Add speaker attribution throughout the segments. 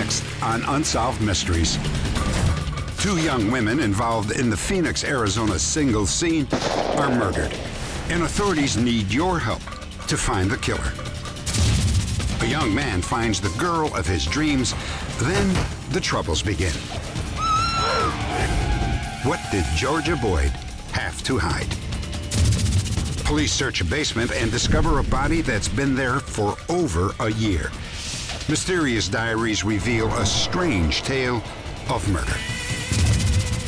Speaker 1: Next on Unsolved Mysteries. Two young women involved in the Phoenix, Arizona single scene are murdered, and authorities need your help to find the killer. A young man finds the girl of his dreams, then the troubles begin. What did Georgia Boyd have to hide? Police search a basement and discover a body that's been there for over a year. Mysterious diaries reveal a strange tale of murder.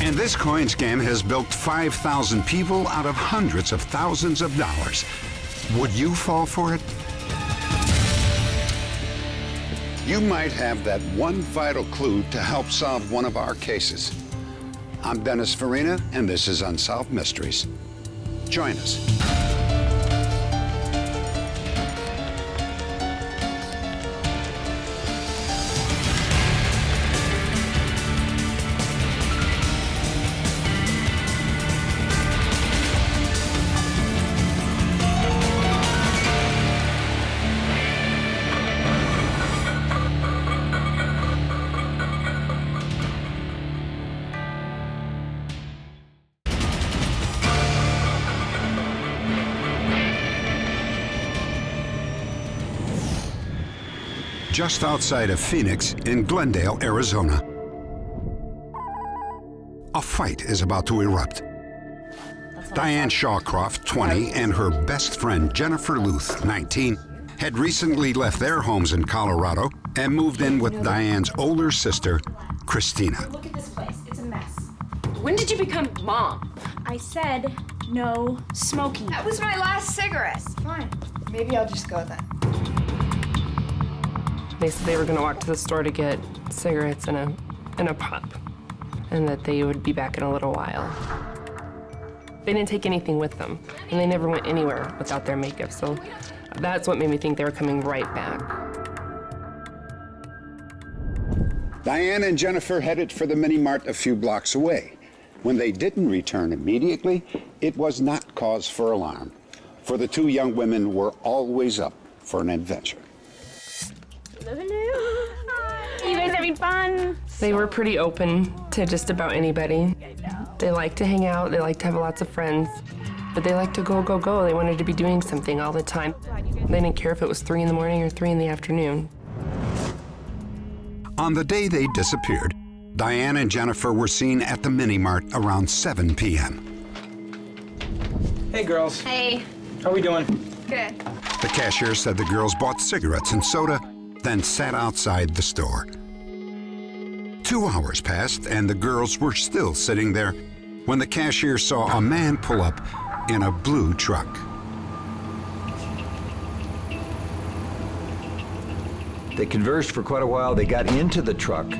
Speaker 1: And this coin scam has bilked 5,000 people out of hundreds of thousands of dollars. Would you fall for it? You might have that one vital clue to help solve one of our cases. I'm Dennis Farina, and this is Unsolved Mysteries. Join us. Just outside of Phoenix in Glendale, Arizona. A fight is about to erupt. Diane Shawcroft, 20, and her best friend Jennifer Luth, 19, had recently left their homes in Colorado and moved in with Diane's older sister, Christina.
Speaker 2: Look at this place, it's a mess.
Speaker 3: When did you become mom?
Speaker 2: I said no smoking.
Speaker 4: That was my last cigarette.
Speaker 2: Fine, maybe I'll just go then.
Speaker 3: They said they were going to walk to the store to get cigarettes and a pop, and that they would be back in a little while. They didn't take anything with them, and they never went anywhere without their makeup, so that's what made me think they were coming right back.
Speaker 1: Diane and Jennifer headed for the mini mart a few blocks away. When they didn't return immediately, it was not cause for alarm, for the two young women were always up for an adventure.
Speaker 2: You guys having fun?
Speaker 3: They were pretty open to just about anybody. They like to hang out, they like to have lots of friends, but they like to go, go, go. They wanted to be doing something all the time. They didn't care if it was 3 in the morning or 3 in the afternoon.
Speaker 1: On the day they disappeared, Diane and Jennifer were seen at the mini mart around 7 p.m.
Speaker 5: Hey, girls.
Speaker 4: Hey.
Speaker 5: How we doing?
Speaker 4: Good.
Speaker 1: The cashier said the girls bought cigarettes and soda, then sat outside the store. 2 hours passed, and the girls were still sitting there when the cashier saw a man pull up in a blue truck.
Speaker 6: They conversed for quite a while. They got into the truck,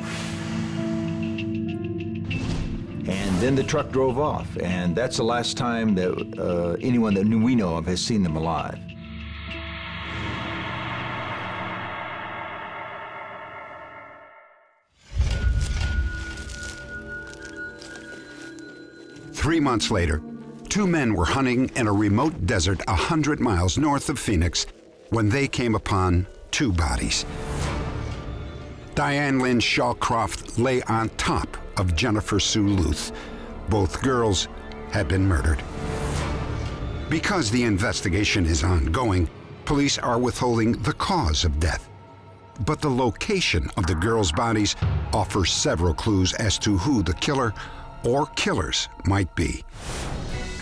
Speaker 6: and then the truck drove off. And that's the last time that anyone that we know of has seen them alive.
Speaker 1: Three months later, 2 men were hunting in a remote desert 100 miles north of Phoenix when they came upon 2 bodies. Diane Lynn Shawcroft lay on top of Jennifer Sue Luth. Both girls had been murdered. Because the investigation is ongoing, police are withholding the cause of death. But the location of the girls' bodies offers several clues as to who the killer or killers might be.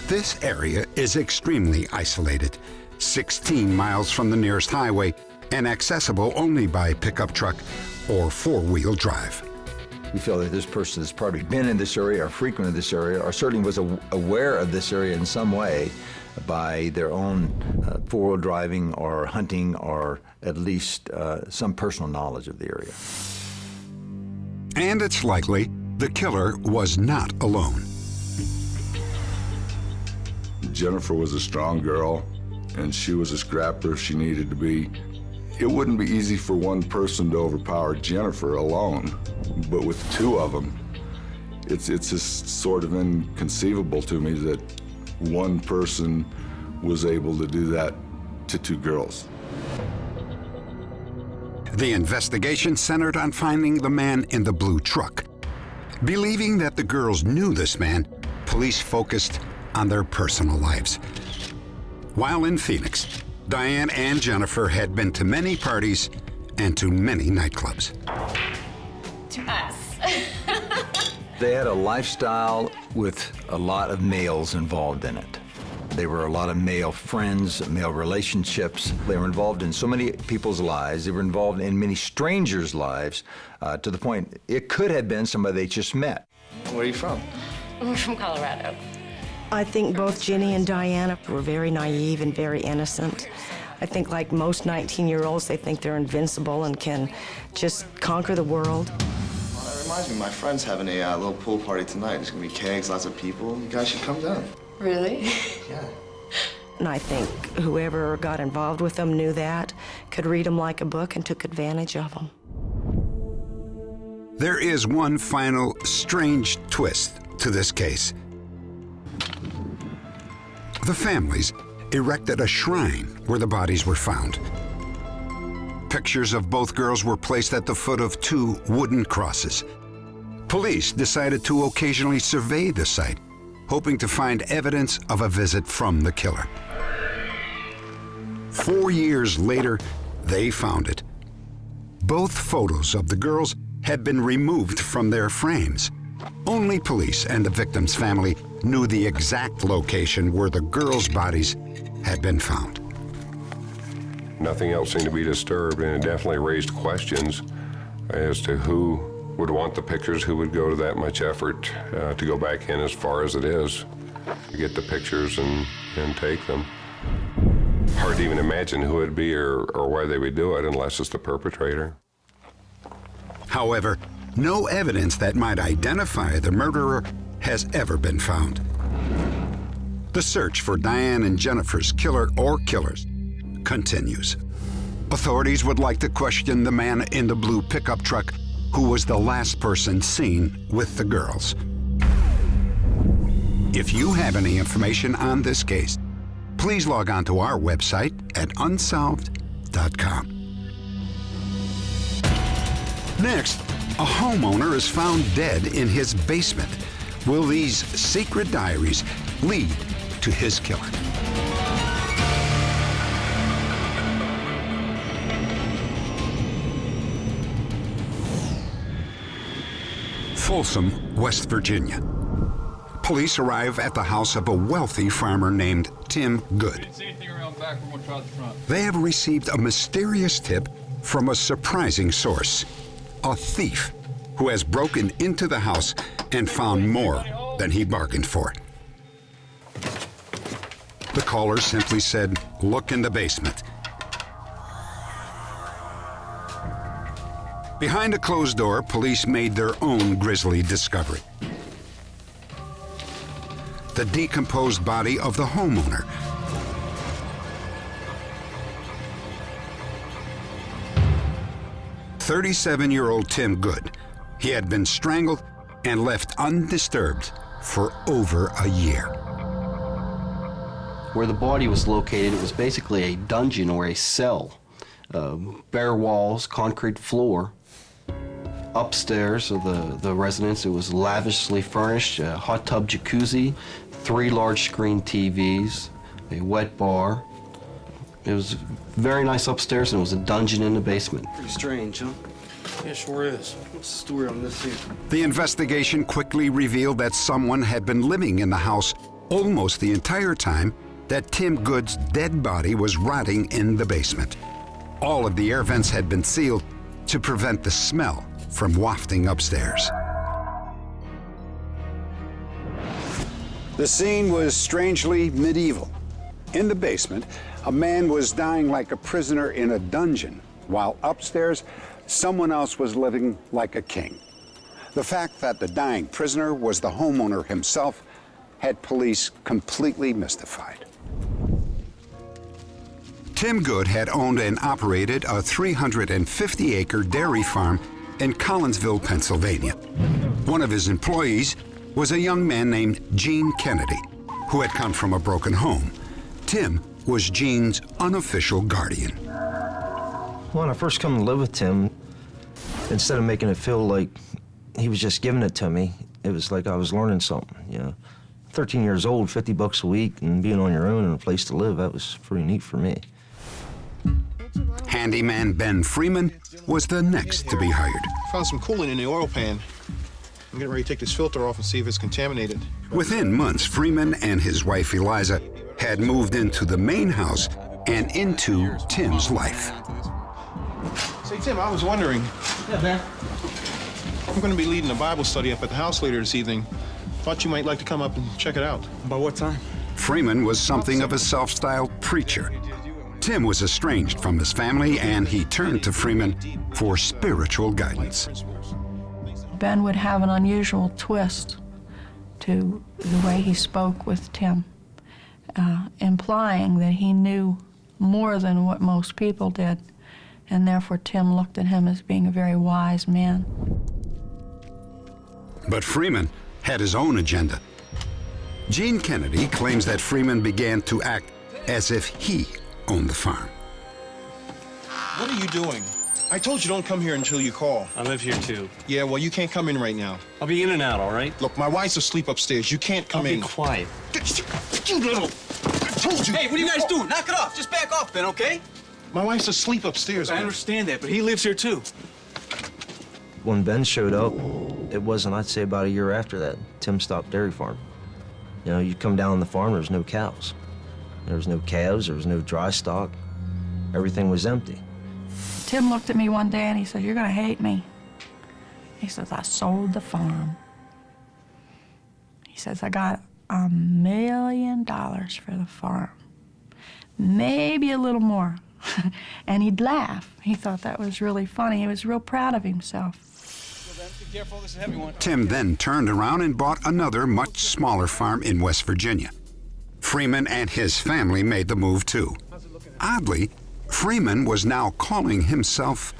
Speaker 1: This area is extremely isolated, 16 miles from the nearest highway and accessible only by pickup truck or 4-wheel drive.
Speaker 6: We feel that this person has probably been in this area or frequented this area or certainly was aware of this area in some way by their own 4-wheel driving or hunting or at least some personal knowledge of the area.
Speaker 1: And it's likely the killer was not alone.
Speaker 7: Jennifer was a strong girl, and she was a scrapper if she needed to be. It wouldn't be easy for one person to overpower Jennifer alone, but with 2 of them, it's just sort of inconceivable to me that one person was able to do that to 2 girls.
Speaker 1: The investigation centered on finding the man in the blue truck. Believing that the girls knew this man, police focused on their personal lives. While in Phoenix, Diane and Jennifer had been to many parties and to many nightclubs.
Speaker 4: To us.
Speaker 6: They had a lifestyle with a lot of males involved in it. There were a lot of male friends, male relationships. They were involved in so many people's lives. They were involved in many strangers' lives, to the point it could have been somebody they just met.
Speaker 8: Where are you from?
Speaker 4: We're from Colorado.
Speaker 9: I think both Ginny and Diana were very naive and very innocent. I think like most 19-year-olds, they think they're invincible and can just conquer the world.
Speaker 8: Well, that reminds me, my friend's having a little pool party tonight. There's gonna be kegs, lots of people. You guys should come down.
Speaker 4: Really?
Speaker 8: Yeah.
Speaker 9: And I think whoever got involved with them knew that, could read them like a book, and took advantage of them.
Speaker 1: There is one final strange twist to this case. The families erected a shrine where the bodies were found. Pictures of both girls were placed at the foot of 2 wooden crosses. Police decided to occasionally survey the site, hoping to find evidence of a visit from the killer. 4 years later, they found it. Both photos of the girls had been removed from their frames. Only police and the victim's family knew the exact location where the girls' bodies had been found.
Speaker 10: Nothing else seemed to be disturbed, and it definitely raised questions as to who would want the pictures, who would go to that much effort to go back in as far as it is, to get the pictures and take them. Hard to even imagine who it'd be or why they would do it unless it's the perpetrator.
Speaker 1: However, no evidence that might identify the murderer has ever been found. The search for Diane and Jennifer's killer or killers continues. Authorities would like to question the man in the blue pickup truck who was the last person seen with the girls. If you have any information on this case, please log on to our website at unsolved.com. Next, a homeowner is found dead in his basement. Will these secret diaries lead to his killer? Folsom, West Virginia. Police arrive at the house of a wealthy farmer named Tim Good. They have received a mysterious tip from a surprising source. A thief who has broken into the house and found more than he bargained for. The caller simply said, "Look in the basement." Behind a closed door, police made their own grisly discovery. The decomposed body of the homeowner. "37-year-old Tim Good. He had been strangled and left undisturbed for over a year."
Speaker 11: Where the body was located, it was basically a dungeon or a cell. Bare walls, concrete floor. Upstairs of the residence, it was lavishly furnished, a hot tub jacuzzi, 3 large screen TVs, a wet bar. It was very nice upstairs, and it was a dungeon in the basement.
Speaker 8: Pretty strange, huh?
Speaker 11: Yeah, sure is.
Speaker 8: What's the story on this here?
Speaker 1: The investigation quickly revealed that someone had been living in the house almost the entire time that Tim Good's dead body was rotting in the basement. All of the air vents had been sealed to prevent the smell from wafting upstairs.
Speaker 12: The scene was strangely medieval. In the basement, a man was dying like a prisoner in a dungeon, while upstairs, someone else was living like a king. The fact that the dying prisoner was the homeowner himself had police completely mystified.
Speaker 1: Tim Good had owned and operated a 350-acre dairy farm in Collinsville, Pennsylvania. One of his employees was a young man named Gene Kennedy, who had come from a broken home. Tim was Gene's unofficial guardian.
Speaker 13: When I first come to live with Tim, instead of making it feel like he was just giving it to me, it was like I was learning something, you know. 13 years old, 50 bucks a week, and being on your own and a place to live, that was pretty neat for me.
Speaker 1: Handyman Ben Freeman was the next to be hired.
Speaker 14: Found some coolant in the oil pan. I'm getting ready to take this filter off and see if it's contaminated.
Speaker 1: Within months, Freeman and his wife Eliza had moved into the main house and into Tim's life.
Speaker 14: Say, Tim, I was wondering.
Speaker 5: Yeah, man.
Speaker 14: I'm going to be leading a Bible study up at the house later this evening. Thought you might like to come up and check it out.
Speaker 5: About what time?
Speaker 1: Freeman was something of a self-styled preacher. Tim was estranged from his family, and he turned to Freeman for spiritual guidance.
Speaker 15: Ben would have an unusual twist to the way he spoke with Tim, implying that he knew more than what most people did, and therefore Tim looked at him as being a very wise man.
Speaker 1: But Freeman had his own agenda. Gene Kennedy claims that Freeman began to act as if he owned the farm.
Speaker 14: What are you doing? I told you don't come here until you call.
Speaker 5: I live here too.
Speaker 14: Yeah, well, you can't come in right now.
Speaker 5: I'll be in and out, all right?
Speaker 14: Look, my wife's asleep upstairs. You can't come in.
Speaker 5: Be quiet.
Speaker 14: You little... I told you.
Speaker 5: Hey, what are you guys doing? Knock it off. Just back off then, okay?
Speaker 14: My wife's asleep upstairs.
Speaker 5: I understand that, but he lives here too.
Speaker 13: When Ben showed up, it wasn't, I'd say, about a year after that, Tim stopped dairy farm. You know, you come down on the farm, there was no cows. There was no calves, there was no dry stock. Everything was empty.
Speaker 15: Tim looked at me one day and he said, "You're gonna hate me." He says, "I sold the farm." He says, "I got $1 million for the farm. Maybe a little more." And he'd laugh. He thought that was really funny. He was real proud of himself.
Speaker 5: Be careful, this is a heavy one.
Speaker 1: Tim then turned around and bought another, much smaller farm in West Virginia. Freeman and his family made the move too. Oddly, Freeman was now calling himself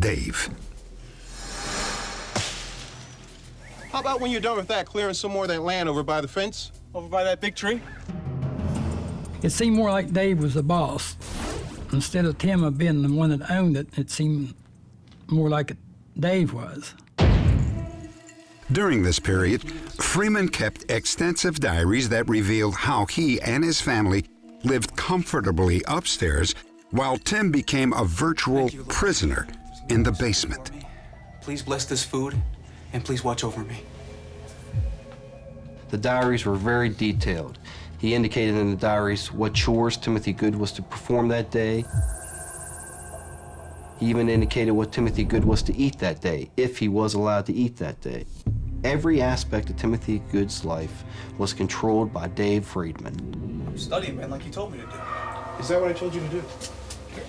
Speaker 1: Dave.
Speaker 14: How about when you're done with that, clearing some more of that land over by the fence?
Speaker 5: Over by that big tree?
Speaker 16: It seemed more like Dave was the boss. Instead of Tim being the one that owned it, it seemed more like Dave was.
Speaker 1: During this period, Freeman kept extensive diaries that revealed how he and his family lived comfortably upstairs while Tim became a virtual prisoner in the basement.
Speaker 5: Please bless this food, and please watch over me.
Speaker 11: The diaries were very detailed. He indicated in the diaries what chores Timothy Good was to perform that day. He even indicated what Timothy Good was to eat that day, if he was allowed to eat that day. Every aspect of Timothy Good's life was controlled by Dave Freedman.
Speaker 5: I'm studying, man, like you told me to do.
Speaker 14: Is that what I told you to do?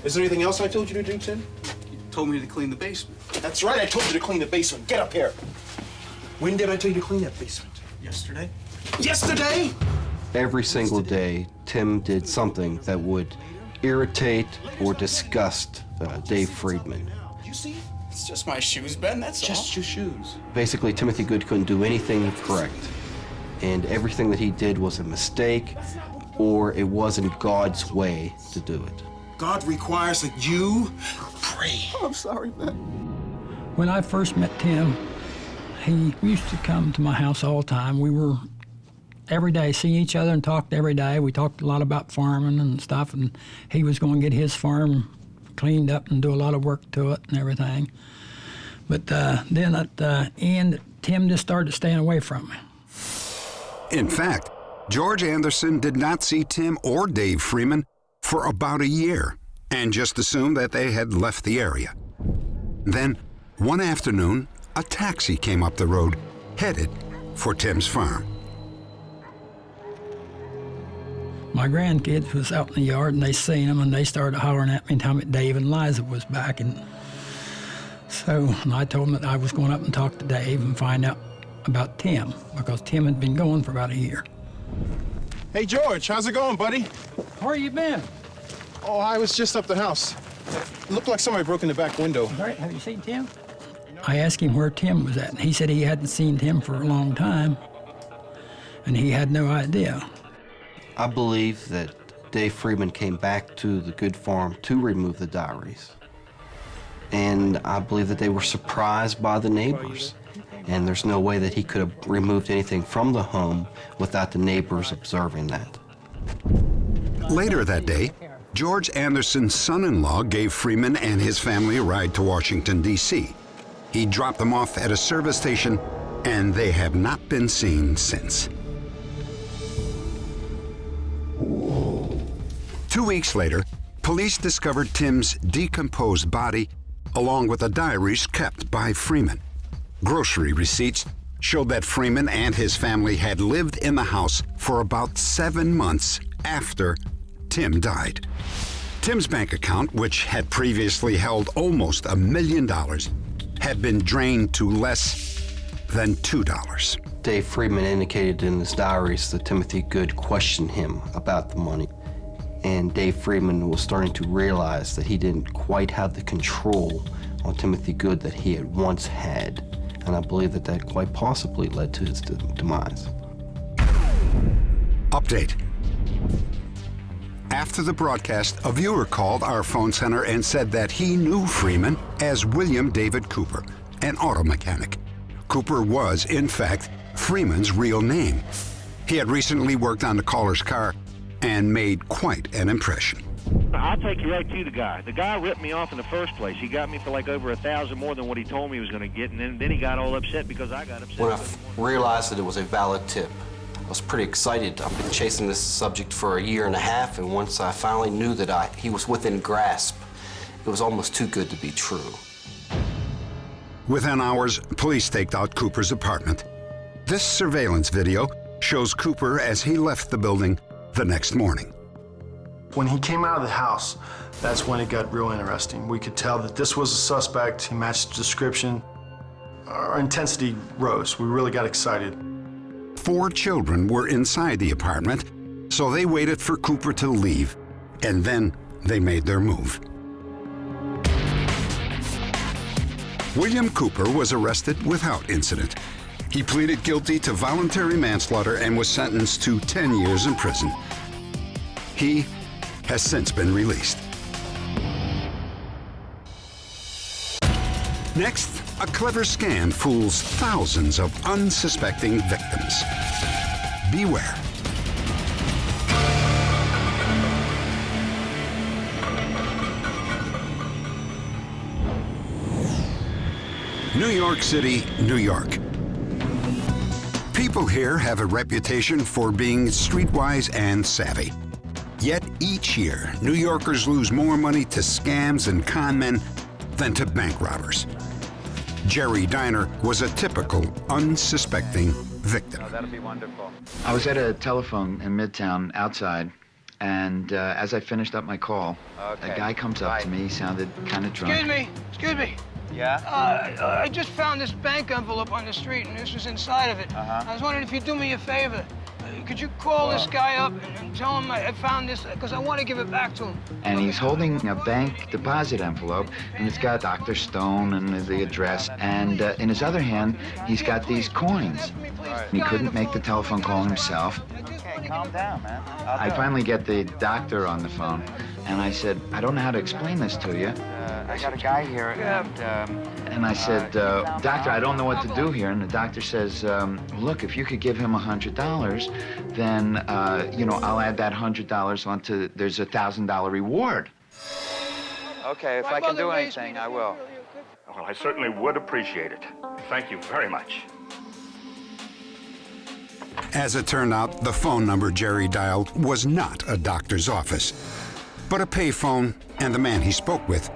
Speaker 14: Is there anything else I told you to do, Tim?
Speaker 5: You told me to clean the basement.
Speaker 14: That's right, I told you to clean the basement. Get up here. When did I tell you to clean that basement?
Speaker 5: Yesterday.
Speaker 14: Yesterday?
Speaker 11: Every single day, Tim did something that would irritate or disgust Dave Freedman.
Speaker 5: You see? It's just my shoes, Ben, that's all.
Speaker 14: Just your shoes.
Speaker 11: Basically, Timothy Good couldn't do anything correct. And everything that he did was a mistake, or it wasn't God's way to do it.
Speaker 14: God requires that you pray. I'm sorry, man.
Speaker 16: When I first met Tim, he used to come to my house all the time. We were every day, see each other and talked every day. We talked a lot about farming and stuff, and he was going to get his farm cleaned up and do a lot of work to it and everything. But then at the end, Tim just started staying away from me.
Speaker 1: In fact, George Anderson did not see Tim or Dave Freeman for about a year and just assumed that they had left the area. Then, one afternoon, a taxi came up the road, headed for Tim's farm.
Speaker 16: My grandkids was out in the yard and they seen him and they started hollering at me and telling me Dave and Liza was back. And so I told them that I was going up and talk to Dave and find out about Tim, because Tim had been gone for about a year.
Speaker 14: Hey, George, how's it going, buddy?
Speaker 16: Where you been?
Speaker 14: Oh, I was just up the house. It looked like somebody broke in the back window.
Speaker 16: All right, have you seen Tim? I asked him where Tim was at, and he said he hadn't seen Tim for a long time, and he had no idea.
Speaker 11: I believe that Dave Freeman came back to the Good farm to remove the diaries. And I believe that they were surprised by the neighbors. And there's no way that he could have removed anything from the home without the neighbors observing that.
Speaker 1: Later that day, George Anderson's son-in-law gave Freeman and his family a ride to Washington, D.C. He dropped them off at a service station, and they have not been seen since. 2 weeks later, police discovered Tim's decomposed body along with the diaries kept by Freeman. Grocery receipts showed that Freeman and his family had lived in the house for about 7 months after Tim died. Tim's bank account, which had previously held almost $1 million, had been drained to less than $2.
Speaker 11: Dave Freeman indicated in his diaries that Timothy Good questioned him about the money. And Dave Freeman was starting to realize that he didn't quite have the control on Timothy Good that he had once had. And I believe that that quite possibly led to his demise.
Speaker 1: Update. After the broadcast, a viewer called our phone center and said that he knew Freeman as William David Cooper, an auto mechanic. Cooper was, in fact, Freeman's real name. He had recently worked on the caller's car and made quite an impression.
Speaker 17: I'll take you right to the guy. The guy ripped me off in the first place. He got me for like over $1,000 more than what he told me he was going to get, and then he got all upset because I got upset.
Speaker 11: When I realized that it was a valid tip, I was pretty excited. I've been chasing this subject for 1.5 years, and once I finally knew that he was within grasp, it was almost too good to be true.
Speaker 1: Within hours, police staked out Cooper's apartment. This surveillance video shows Cooper as he left the building the next morning.
Speaker 18: When he came out of the house, that's when it got real interesting. We could tell that this was a suspect. He matched the description. Our intensity rose. We really got excited.
Speaker 1: 4 children were inside the apartment, so they waited for Cooper to leave, and then they made their move. William Cooper was arrested without incident. He pleaded guilty to voluntary manslaughter and was sentenced to 10 years in prison. He has since been released. Next, a clever scam fools thousands of unsuspecting victims. Beware. New York City, New York. People here have a reputation for being streetwise and savvy. Yet each year, New Yorkers lose more money to scams and con men than to bank robbers. Jerry Diner was a typical unsuspecting victim.
Speaker 19: Oh, that'll be wonderful. I was at a telephone in Midtown outside, and as I finished up my call, a guy comes up to me. He sounded kind of drunk.
Speaker 20: Excuse me.
Speaker 19: Yeah?
Speaker 20: I just found this bank envelope on the street, and this was inside of it. I was wondering if you'd do me a favor. Could you call this guy up and tell him I found this, because I want to give it back to him.
Speaker 19: And he's holding a bank deposit envelope, and it's got Dr. Stone and the address. And in his other hand, he's got these coins. He couldn't make the telephone call himself. Okay, calm down, man. I finally get the doctor on the phone, and I said, I don't know how to explain this to you. I got a guy here, and I said, Doctor, I don't know what to do here. And the doctor says, look, if you could give him $100, then, I'll add that $100 onto, there's a $1,000 reward. Okay, if I can do anything, I will.
Speaker 21: Well, I certainly would appreciate it. Thank you very much.
Speaker 1: As it turned out, the phone number Jerry dialed was not a doctor's office, but a payphone, and the man he spoke with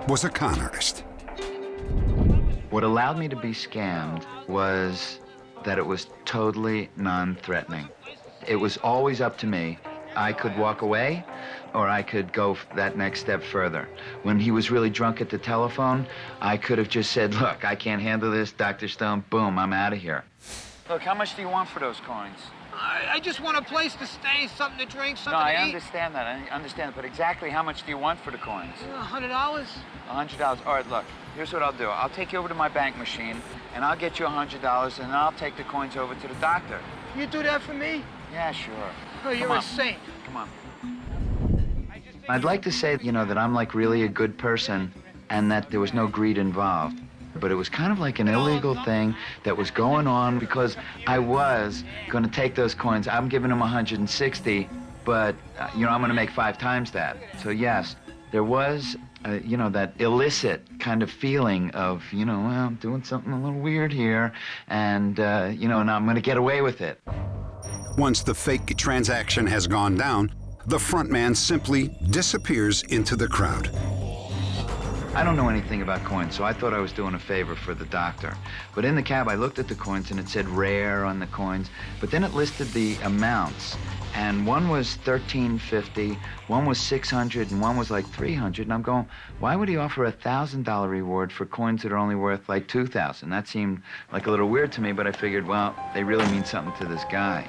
Speaker 1: was a con artist.
Speaker 19: What allowed me to be scammed was that it was totally non-threatening. It was always up to me. I could walk away, or I could go that next step further. When he was really drunk at the telephone, I could have just said, look, I can't handle this, Dr. Stone, boom, I'm out of here.
Speaker 21: Look, how much do you want for those coins?
Speaker 20: I just want a place to stay, something to drink, something
Speaker 19: No,
Speaker 20: to eat.
Speaker 19: I understand that, but exactly how much do you want for the coins?
Speaker 20: $100?
Speaker 19: $100. All right, look, here's what I'll do. I'll take you over to my bank machine, and I'll get you $100, and I'll take the coins over to the doctor.
Speaker 20: You do that for me?
Speaker 19: Yeah, sure.
Speaker 20: Oh, you're a saint.
Speaker 19: Come on. I'd like to say, that I'm like really a good person, and that there was no greed involved. But it was kind of like an illegal thing that was going on because I was going to take those coins. I'm giving them 160, but, you know, I'm going to make 5 times that. So, yes, there was, you know, that illicit kind of feeling of, you know, well, I'm doing something a little weird here, and, you know, and I'm going to get away with it.
Speaker 1: Once the fake transaction has gone down, the front man simply disappears into the crowd.
Speaker 19: I don't know anything about coins, so I thought I was doing a favor for the doctor. But in the cab, I looked at the coins, and it said rare on the coins, but then it listed the amounts, and one was $13.50, one was $600, and one was like $300, and I'm going, why would he offer a $1,000 reward for coins that are only worth like $2,000? That seemed like a little weird to me, but I figured, well, they really mean something to this guy.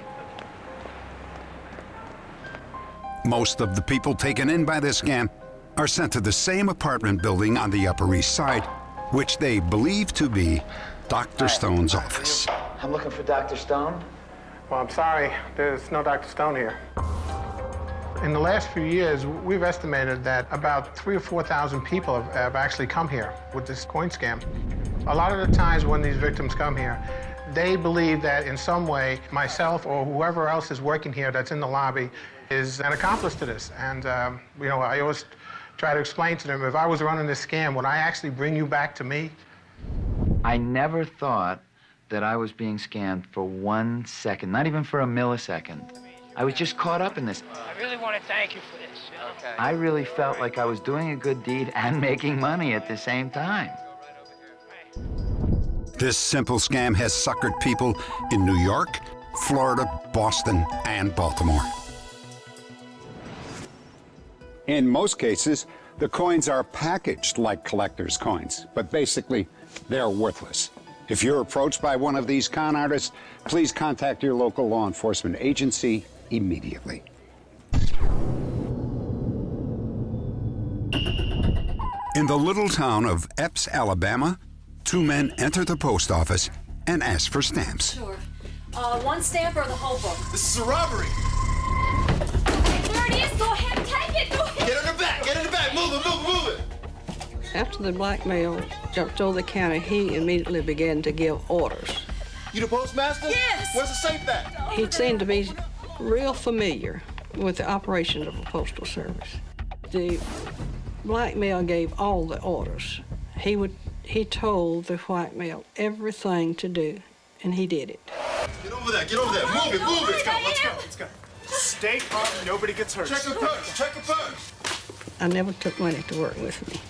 Speaker 1: Most of the people taken in by this scam are sent to the same apartment building on the Upper East Side, which they believe to be Dr. Stone's office.
Speaker 19: I'm looking for Dr. Stone.
Speaker 14: Well, I'm sorry, there's no Dr. Stone here. In the last few years, we've estimated that about 3,000 or 4,000 people have actually come here with this coin scam. A lot of the times when these victims come here, they believe that in some way, myself or whoever else is working here that's in the lobby is an accomplice to this. And, you know, I always try to explain to them, if I was running this scam, would I actually bring you back to me?
Speaker 19: I never thought that I was being scammed for 1 second, not even for a millisecond. I was just caught up in this.
Speaker 20: I really want to thank you for this. Okay.
Speaker 19: I really felt like I was doing a good deed and making money at the same time.
Speaker 1: This simple scam has suckered people in New York, Florida, Boston, and Baltimore.
Speaker 12: In most cases, the coins are packaged like collector's coins, but basically, they're worthless. If you're approached by one of these con artists, please contact your local law enforcement agency immediately. In the little town of Epps, Alabama, 2 men enter the post office and ask for stamps.
Speaker 2: Sure. One stamp or the whole book?
Speaker 22: This is a robbery.
Speaker 2: There it is. Go ahead and take it. Go ahead.
Speaker 22: Get in the back. Get in the back. Move it, move it, move it.
Speaker 23: After the blackmail jumped over the counter, he immediately began to give orders.
Speaker 22: You the postmaster?
Speaker 2: Yes.
Speaker 22: Where's the safe at?
Speaker 23: He seemed to be real familiar with the operation of the Postal Service. The blackmail gave all the orders. He told the white male everything to do, and he did it.
Speaker 22: Get over there, get over there. Move it, move it.
Speaker 2: Let's go,
Speaker 22: Let's go. Stay calm, nobody gets hurt. Check your purse, check your purse.
Speaker 23: I never took money to work with me.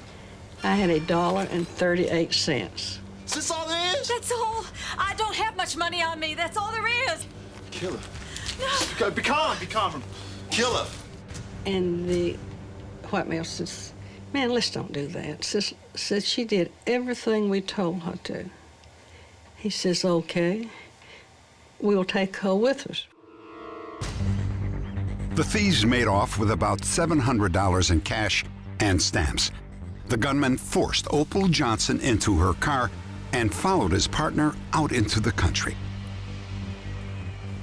Speaker 23: I had $1.38.
Speaker 22: Is this all there is?
Speaker 2: That's all. I don't have much money on me. That's all there is.
Speaker 22: Kill her. Be calm, be calm. Kill her.
Speaker 23: And the white male says, man, let's don't do that. Says she did everything we told her to. He says, okay, we'll take her with us.
Speaker 1: The thieves made off with about $700 in cash and stamps. The gunman forced Opal Johnson into her car and followed his partner out into the country.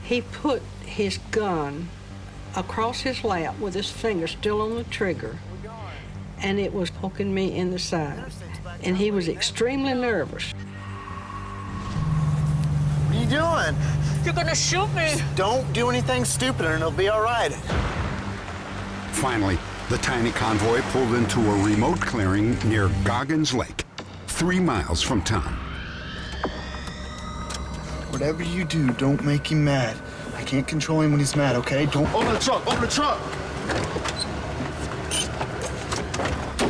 Speaker 23: He put his gun across his lap with his finger still on the trigger, and it was poking me in the side. And he was extremely nervous.
Speaker 22: What are you doing?
Speaker 2: You're gonna shoot me.
Speaker 22: Don't do anything stupid and it'll be all right.
Speaker 1: Finally, the tiny convoy pulled into a remote clearing near Goggins Lake, 3 miles from town.
Speaker 22: Whatever you do, don't make him mad. I can't control him when he's mad, okay? Don't... Open the trunk, open the trunk!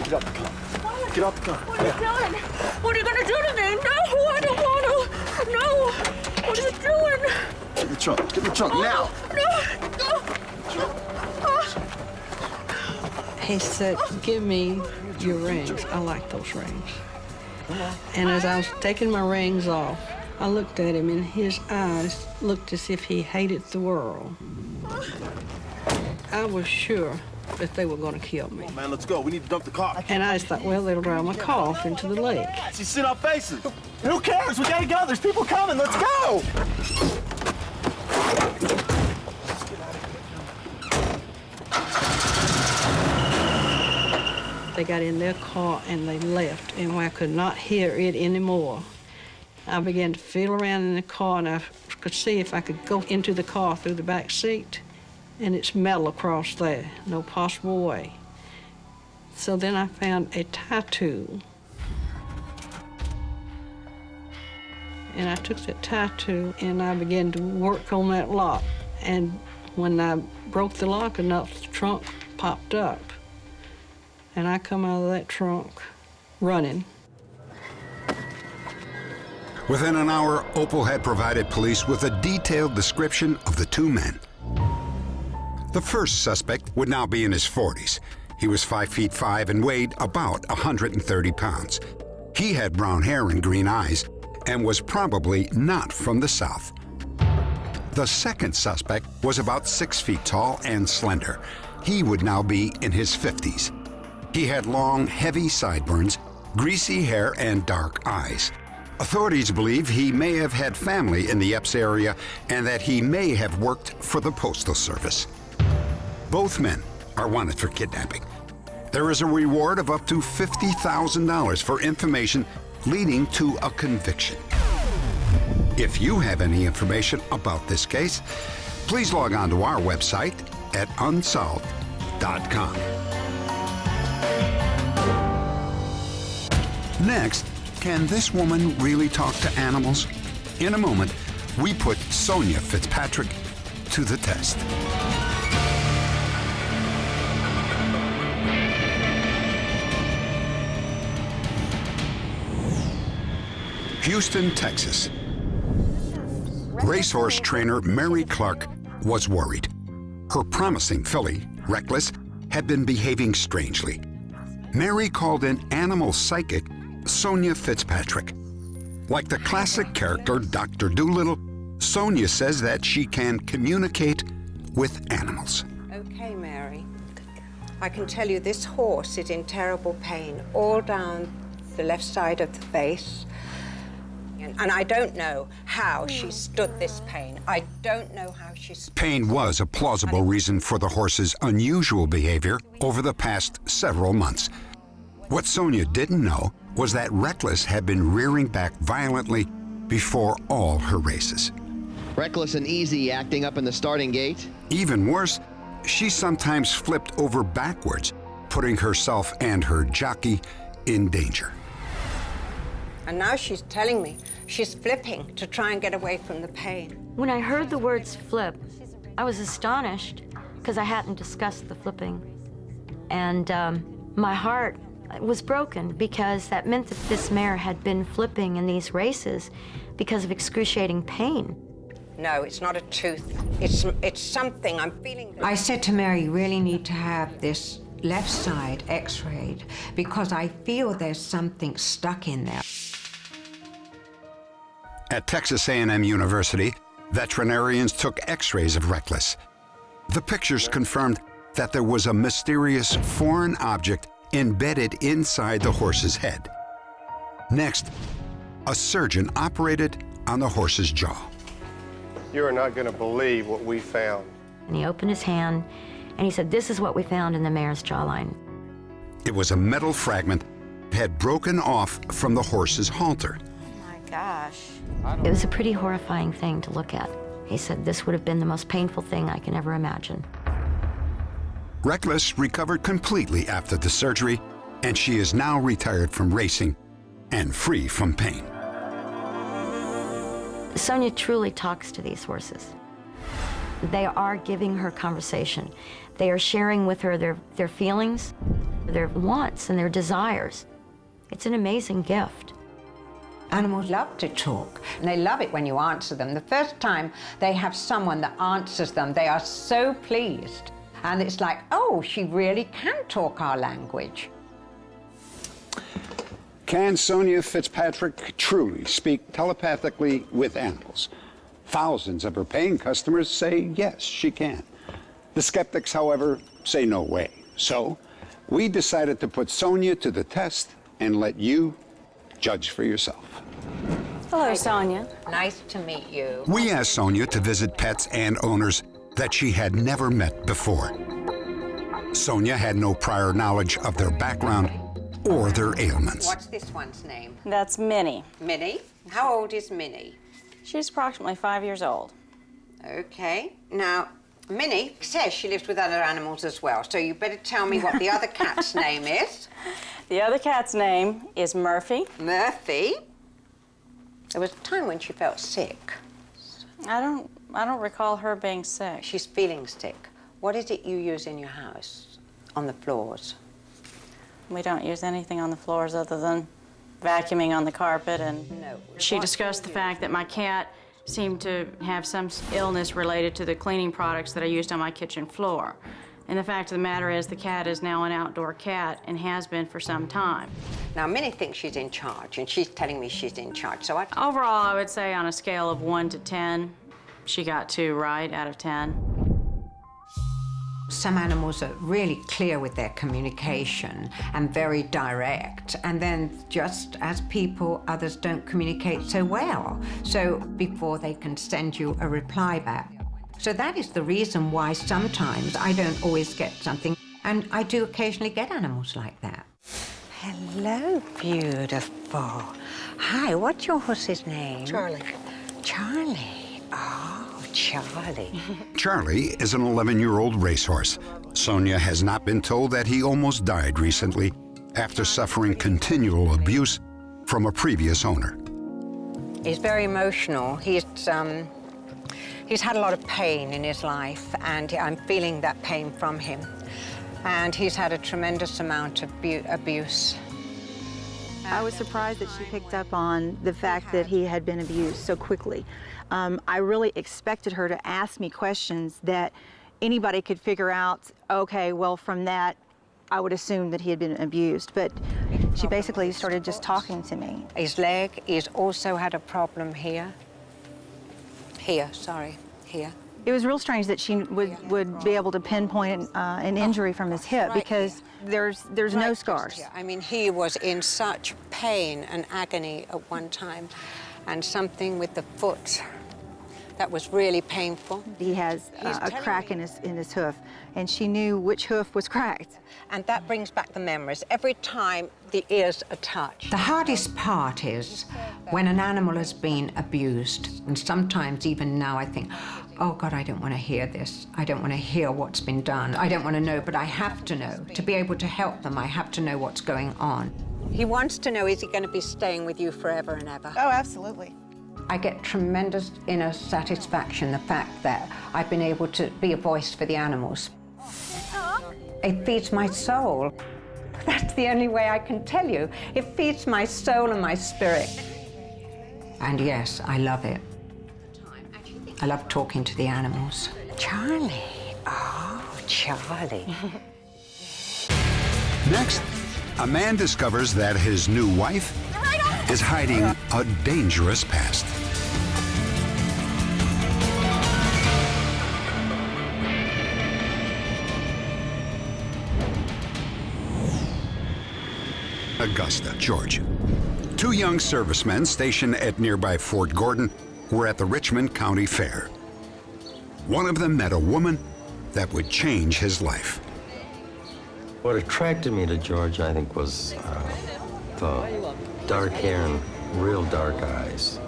Speaker 22: Get out the car.
Speaker 2: What?
Speaker 22: Get out the car.
Speaker 2: What are you doing? What are you gonna do to me? No, I don't want to. No. What are you doing?
Speaker 22: Get in the trunk. Get in the trunk now.
Speaker 2: No.
Speaker 23: He said, give me your rings. I like those rings. And as I was taking my rings off, I looked at him, and his eyes looked as if he hated the world. I was sure that they were going to kill me.
Speaker 22: Come on, man, let's go. We need to dump the car.
Speaker 23: And I just thought, well, they'll drive my car off into the lake.
Speaker 22: You see our faces. Who cares? We gotta go. There's people coming. Let's go.
Speaker 23: They got in their car and they left, and when I could not hear it anymore, I began to feel around in the car, and I could see if I could go into the car through the back seat, and it's metal across there, no possible way. So then I found a tattoo. And I took that tattoo and I began to work on that lock. And when I broke the lock enough, the trunk popped up. And I come out of that trunk running.
Speaker 1: Within an hour, Opal had provided police with a detailed description of the two men. The first suspect would now be in his 40s. He was 5'5" and weighed about 130 pounds. He had brown hair and green eyes and was probably not from the South. The second suspect was about 6 feet tall and slender. He would now be in his 50s. He had long, heavy sideburns, greasy hair, and dark eyes. Authorities believe he may have had family in the Epps area and that he may have worked for the Postal Service. Both men are wanted for kidnapping. There is a reward of up to $50,000 for information leading to a conviction. If you have any information about this case, please log on to our website at unsolved.com. Next, can this woman really talk to animals? In a moment, we put Sonia Fitzpatrick to the test. Houston, Texas. Racehorse trainer Mary Clark was worried. Her promising filly, Reckless, had been behaving strangely. Mary called in animal psychic Sonia Fitzpatrick. Like the classic character Dr. Dolittle, Sonia says that she can communicate with animals.
Speaker 3: Okay, Mary. I can tell you this horse is in terrible pain all down the left side of the face. And I don't know how she stood this pain. I don't know how she stood.
Speaker 1: Pain was a plausible reason for the horse's unusual behavior over the past several months. What Sonia didn't know was that Reckless had been rearing back violently before all her races.
Speaker 6: Reckless and easy acting up in the starting gate.
Speaker 1: Even worse, she sometimes flipped over backwards, putting herself and her jockey in danger.
Speaker 3: And now she's telling me she's flipping to try and get away from the pain.
Speaker 7: When I heard the words flip, I was astonished because I hadn't discussed the flipping. And my heart was broken because that meant that this mare had been flipping in these races because of excruciating pain.
Speaker 3: No, it's not a tooth. It's something. I'm feeling. I said to Mary, you really need to have this left side x-rayed because I feel there's something stuck in there.
Speaker 1: At Texas A&M University, veterinarians took x-rays of Reckless. The pictures confirmed that there was a mysterious foreign object embedded inside the horse's head. Next, a surgeon operated on the horse's jaw.
Speaker 24: You are not going to believe what we found.
Speaker 7: And he opened his hand and he said, "This is what we found in the mare's jawline."
Speaker 1: It was a metal fragment that had broken off from the horse's halter.
Speaker 7: My gosh. It was a pretty horrifying thing to look at. He said this would have been the most painful thing I can ever imagine.
Speaker 1: Reckless recovered completely after the surgery, and she is now retired from racing and free from pain.
Speaker 7: Sonia truly talks to these horses. They are giving her conversation. They are sharing with her their feelings, their wants, and their desires. It's an amazing gift.
Speaker 3: Animals love to talk, and they love it when you answer them. The first time they have someone that answers them, they are so pleased. And it's like, oh, she really can talk our language.
Speaker 12: Can Sonia Fitzpatrick truly speak telepathically with animals? Thousands of her paying customers say yes, she can. The skeptics, however, say no way. So we decided to put Sonia to the test and let you judge for yourself.
Speaker 3: Hello, Sonia. Nice to meet you.
Speaker 1: We asked Sonia to visit pets and owners that she had never met before. Sonia had no prior knowledge of their background or their ailments.
Speaker 3: What's this one's name?
Speaker 4: That's Minnie.
Speaker 3: Minnie? How old is Minnie?
Speaker 4: She's approximately 5 years old.
Speaker 3: Okay. Now, Minnie says she lives with other animals as well, so you better tell me what the other cat's name is.
Speaker 4: The other cat's name is Murphy.
Speaker 3: Murphy? There was a time when she felt sick.
Speaker 4: I don't recall her being sick.
Speaker 3: She's feeling sick. What is it you use in your house, on the floors?
Speaker 4: We don't use anything on the floors other than vacuuming on the carpet. And
Speaker 3: no.
Speaker 4: She discussed the fact that my cat seemed to have some illness related to the cleaning products that I used on my kitchen floor. And the fact of the matter is the cat is now an outdoor cat and has been for some time.
Speaker 3: Now, Minnie thinks she's in charge, and she's telling me she's in charge, so
Speaker 4: Overall, I would say on a scale of 1 to 10, she got 2 right out of 10.
Speaker 3: Some animals are really clear with their communication and very direct, and then just as people, others don't communicate so well. So before they can send you a reply back. So that is the reason why sometimes I don't always get something, and I do occasionally get animals like that. Hello, beautiful. Hi, what's your horse's name?
Speaker 8: Charlie.
Speaker 3: Charlie. Oh, Charlie.
Speaker 1: Charlie is an 11-year-old racehorse. Sonia has not been told that he almost died recently after suffering continual abuse from a previous owner.
Speaker 3: He's very emotional. He's had a lot of pain in his life, and I'm feeling that pain from him. And he's had a tremendous amount of abuse.
Speaker 8: I was surprised that she picked up on the fact that he had been abused so quickly. I really expected her to ask me questions that anybody could figure out, okay, well, from that, I would assume that he had been abused. But she basically started just talking to me.
Speaker 3: His leg, he's also had a problem here. Here.
Speaker 8: It was real strange that she would be able to pinpoint an injury from his hip because there's no scars.
Speaker 3: I mean, he was in such pain and agony at one time, and something with the foot that was really painful.
Speaker 8: He has a crack in his hoof, and she knew which hoof was cracked.
Speaker 3: And that brings back the memories every time the ears are touched. The hardest part is when an animal has been abused, and sometimes even now I think, oh God, I don't want to hear this. I don't want to hear what's been done. I don't want to know, but I have to know. To be able to help them, I have to know what's going on. He wants to know, is he going to be staying with you forever and ever?
Speaker 8: Oh, absolutely.
Speaker 3: I get tremendous inner satisfaction, the fact that I've been able to be a voice for the animals. It feeds my soul. That's the only way I can tell you. It feeds my soul and my spirit. And yes, I love it. I love talking to the animals. Charlie. Oh, Charlie.
Speaker 1: Next, a man discovers that his new wife is hiding a dangerous past. Augusta, Georgia. 2 young servicemen stationed at nearby Fort Gordon were at the Richmond County Fair. One of them met a woman that would change his life.
Speaker 9: What attracted me to George, I think, was the dark hair and real dark eyes.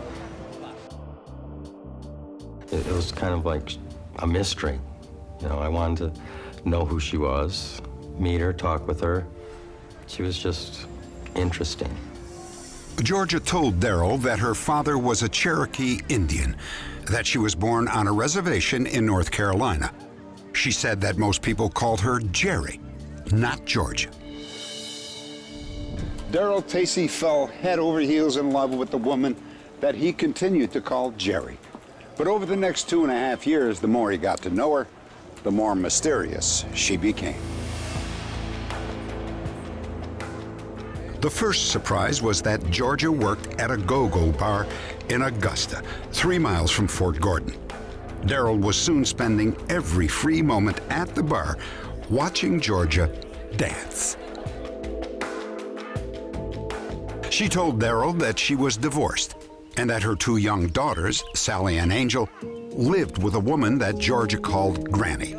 Speaker 9: It was kind of like a mystery. You know, I wanted to know who she was, meet her, talk with her. She was just interesting.
Speaker 1: Georgia told Darrell that her father was a Cherokee Indian, that she was born on a reservation in North Carolina. She said that most people called her Jerry, not Georgia.
Speaker 12: Darrell Tacey fell head over heels in love with the woman that he continued to call Jerry. But over the next 2.5 years, the more he got to know her, the more mysterious she became.
Speaker 1: The first surprise was that Georgia worked at a go-go bar in Augusta, 3 miles from Fort Gordon. Darrell was soon spending every free moment at the bar watching Georgia dance. She told Darrell that she was divorced and that her 2 young daughters, Sally and Angel, lived with a woman that Georgia called Granny.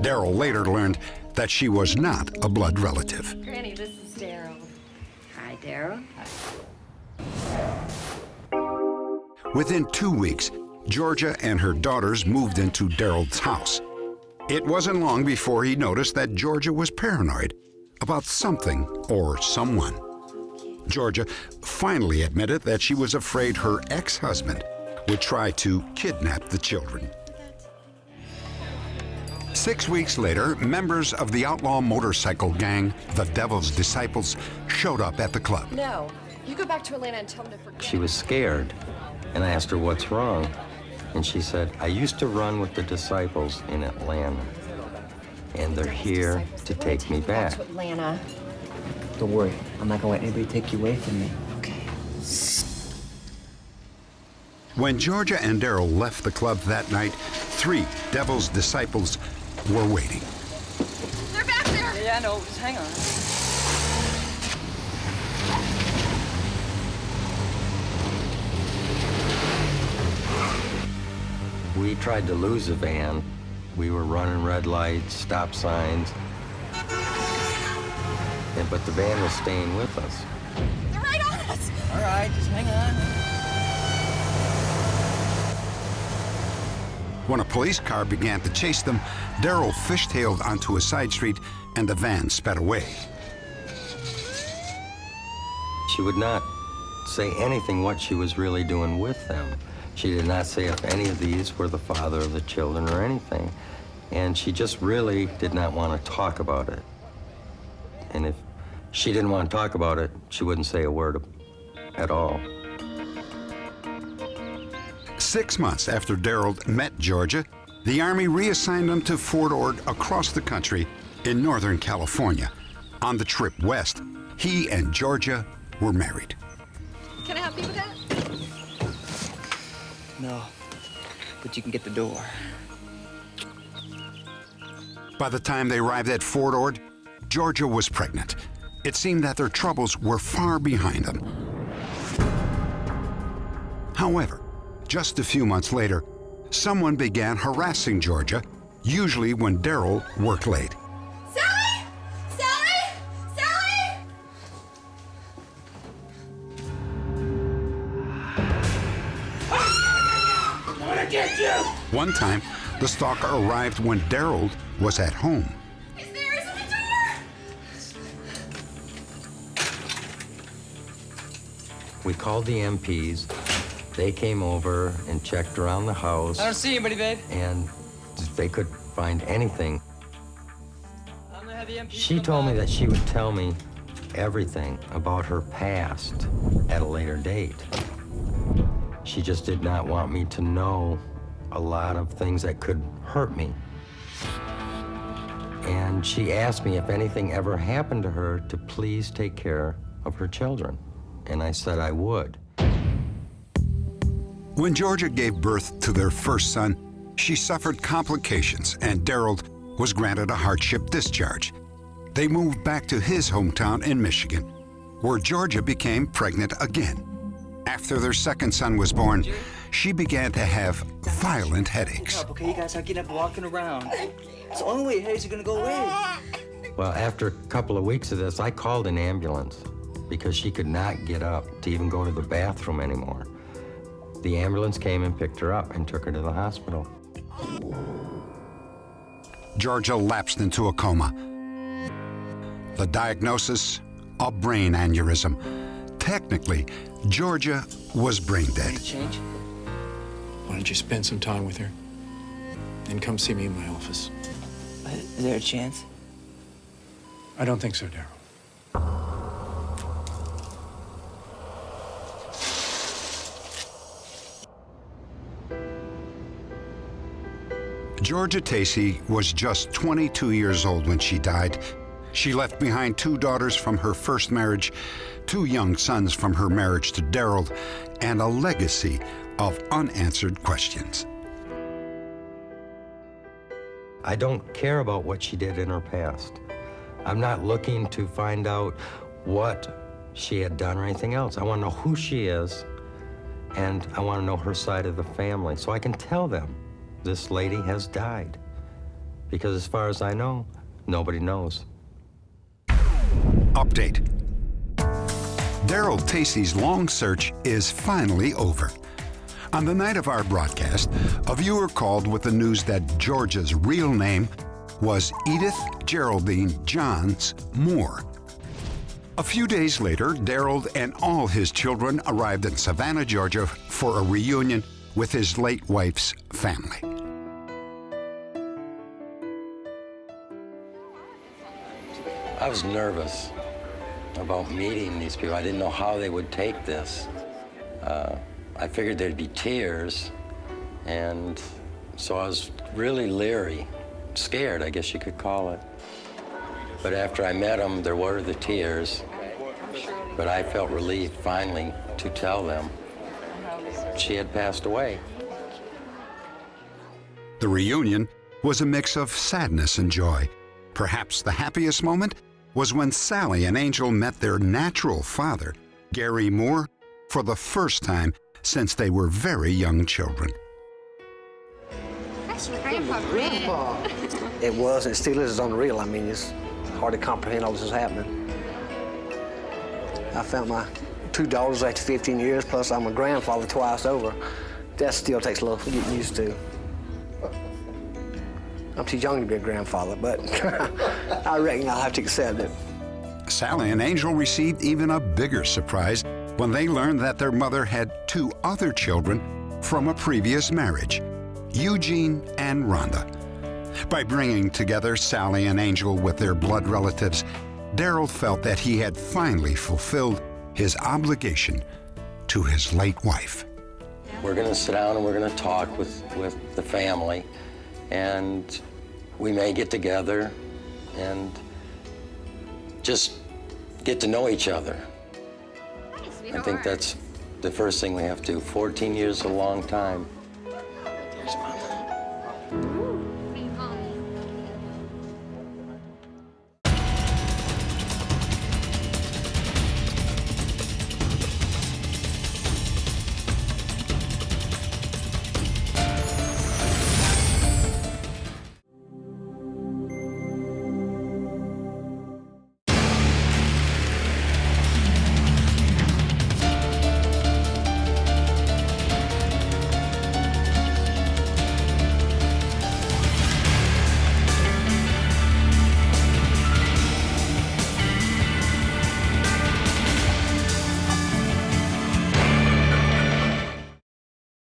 Speaker 1: Darrell later learned that she was not a blood relative.
Speaker 5: Granny, this is Daryl. Hi, Daryl.
Speaker 1: Within 2 weeks, Georgia and her daughters moved into Daryl's house. It wasn't long before he noticed that Georgia was paranoid about something or someone. Georgia finally admitted that she was afraid her ex-husband would try to kidnap the children. 6 weeks later, members of the outlaw motorcycle gang, the Devil's Disciples, showed up at the club.
Speaker 5: No, you go back to Atlanta and tell them to forget.
Speaker 9: She was scared, and I asked her what's wrong. And she said, I used to run with the Disciples in Atlanta, and they're here to take me back.
Speaker 5: To Atlanta.
Speaker 10: Don't worry, I'm not gonna let anybody take you away from me.
Speaker 1: When Georgia and Daryl left the club that night, 3 Devil's Disciples were waiting.
Speaker 5: They're back there!
Speaker 23: Yeah, I know. Just hang on.
Speaker 9: We tried to lose the van. We were running red lights, stop signs. But the van was staying with us.
Speaker 5: They're right on us!
Speaker 23: All right, just hang on.
Speaker 1: When a police car began to chase them, Daryl fishtailed onto a side street and the van sped away.
Speaker 9: She would not say anything what she was really doing with them. She did not say if any of these were the father of the children or anything. And she just really did not want to talk about it. And if she didn't want to talk about it, she wouldn't say a word at all.
Speaker 1: 6 months after Daryl met Georgia, the Army reassigned him to Fort Ord across the country in Northern California. On the trip west, he and Georgia were married.
Speaker 5: Can I help you with that?
Speaker 10: No, but you can get the door.
Speaker 1: By the time they arrived at Fort Ord, Georgia was pregnant. It seemed that their troubles were far behind them. However, just a few months later, someone began harassing Georgia, usually when Daryl worked late.
Speaker 5: Sally! Sally! Sally!
Speaker 13: I'm gonna get you!
Speaker 1: One time, the stalker arrived when Daryl was at home.
Speaker 5: Is there a door?
Speaker 9: We called the MPs. They came over and checked around the house.
Speaker 23: I don't see anybody, babe.
Speaker 9: And they could find anything.
Speaker 23: I'm gonna have the MP
Speaker 9: She
Speaker 23: come
Speaker 9: told me
Speaker 23: by.
Speaker 9: that she would tell me everything about her past at a later date. She just did not want me to know a lot of things that could hurt me. And she asked me if anything ever happened to her to please take care of her children. And I said I would.
Speaker 1: When Georgia gave birth to their first son, she suffered complications and Daryl was granted a hardship discharge. They moved back to his hometown in Michigan, where Georgia became pregnant again. After their second son was born, she began to have violent headaches.
Speaker 10: Okay, you guys are getting up walking around. It's the only way headaches are gonna go away.
Speaker 9: Well, after a couple of weeks of this, I called an ambulance because she could not get up to even go to the bathroom anymore. The ambulance came and picked her up and took her to the hospital.
Speaker 1: Georgia lapsed into a coma. The diagnosis, a brain aneurysm. Technically, Georgia was brain dead.
Speaker 10: Change?
Speaker 15: Why don't you spend some time with her and come see me in my office?
Speaker 10: Is there a chance?
Speaker 15: I don't think so, Daryl.
Speaker 1: Georgia Tacey was just 22 years old when she died. She left behind 2 daughters from her first marriage, 2 young sons from her marriage to Daryl, and a legacy of unanswered questions.
Speaker 9: I don't care about what she did in her past. I'm not looking to find out what she had done or anything else. I want to know who she is, and I want to know her side of the family so I can tell them this lady has died. Because as far as I know, Nobody knows.
Speaker 1: Update. Daryl Tacey's long search is finally over. On the night of our broadcast, a viewer called with the news that Georgia's real name was Edith Geraldine Johns Moore. A few days later, Daryl and all his children arrived in Savannah, Georgia for a reunion with his late wife's family.
Speaker 9: I was nervous about meeting these people. I didn't know how they would take this. I figured there'd be tears, and so I was really leery, scared, I guess you could call it. But after I met them, there were the tears, but I felt relieved finally to tell them she had passed away.
Speaker 1: The reunion was a mix of sadness and joy. Perhaps the happiest moment was when Sally and Angel met their natural father, Gary Moore, for the first time since they were very young children.
Speaker 5: That's your grandpa.
Speaker 11: It was, and it still is unreal. I mean, it's hard to comprehend all this is happening. I found my 2 daughters after 15 years, plus I'm a grandfather twice over. That still takes a little getting used to. I'm too young to be a grandfather, but I reckon I'll have to accept it.
Speaker 1: Sally and Angel received even a bigger surprise when they learned that their mother had 2 other children from a previous marriage, Eugene and Rhonda. By bringing together Sally and Angel with their blood relatives, Daryl felt that he had finally fulfilled his obligation to his late wife.
Speaker 9: We're going to sit down and we're going to talk with the family, and we may get together and just get to know each other. I think that's the first thing we have to do. 14 years is a long time.